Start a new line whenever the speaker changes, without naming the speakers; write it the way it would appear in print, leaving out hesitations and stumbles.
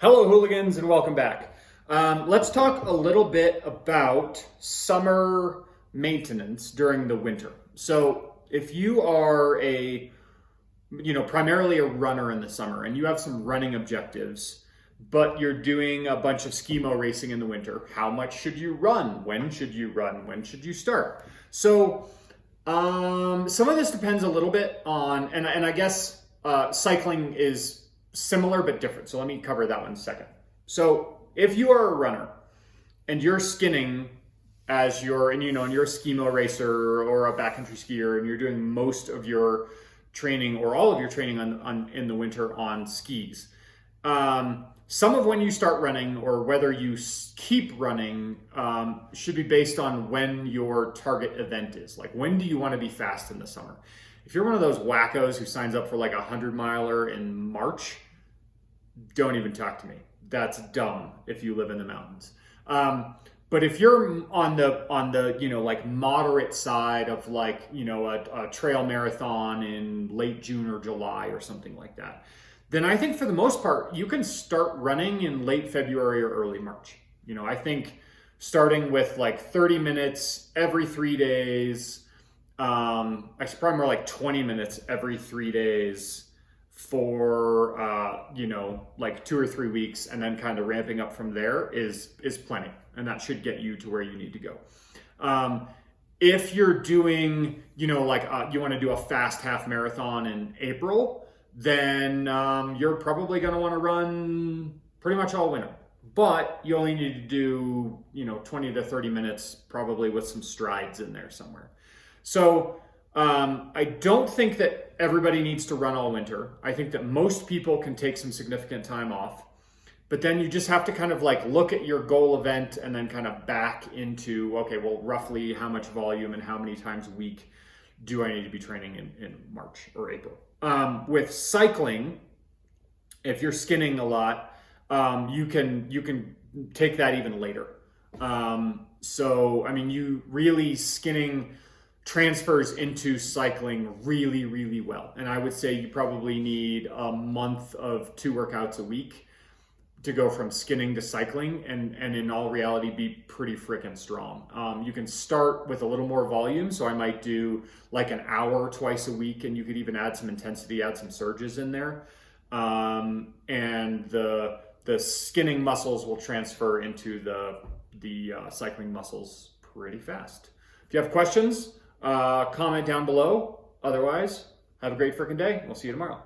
Hello, hooligans, and welcome back. Let's talk a little bit about summer maintenance during the winter. So, if you are primarily a runner in the summer and you have some running objectives, but you're doing a bunch of skimo racing in the winter, how much should you run? When should you run? When should you start? So, some of this depends a little bit on, and I guess cycling is similar but different. So let me cover that one in a second. So if you are a runner and you're skinning and you're a skimo racer or a backcountry skier and you're doing most of your training or all of your training in the winter on skis, some of when you start running or whether you keep running should be based on when your target event is. Like, when do you want to be fast in the summer? If you're one of those wackos who signs up for like 100-miler in March, don't even talk to me. That's dumb if you live in the mountains. But if you're on the like moderate side of a trail marathon in late June or July or something like that, then I think for the most part you can start running in late February or early March. I think starting with like 30 minutes every 3 days. Actually, probably more like 20 minutes every 3 days for like 2 or 3 weeks, and then kind of ramping up from there is plenty, and that should get you to where you need to go. If you're doing you want to do a fast half marathon in April, then you're probably going to want to run pretty much all winter, but you only need to do 20 to 30 minutes, probably with some strides in there somewhere. So I don't think that everybody needs to run all winter. I think that most people can take some significant time off, but then you just have to kind of like look at your goal event and then kind of back into, okay, well, roughly how much volume and how many times a week do I need to be training in March or April? With cycling, if you're skinning a lot, you can take that even later. So, I mean, you really skinning transfers into cycling really, really well. And I would say you probably need a month of 2 workouts a week to go from skinning to cycling, and in all reality be pretty freaking strong. You can start with a little more volume. So I might do like an hour twice a week, and you could even add some intensity, add some surges in there. And the skinning muscles will transfer into the cycling muscles pretty fast. If you have questions, comment down below. Otherwise, have a great freaking day. We'll see you tomorrow.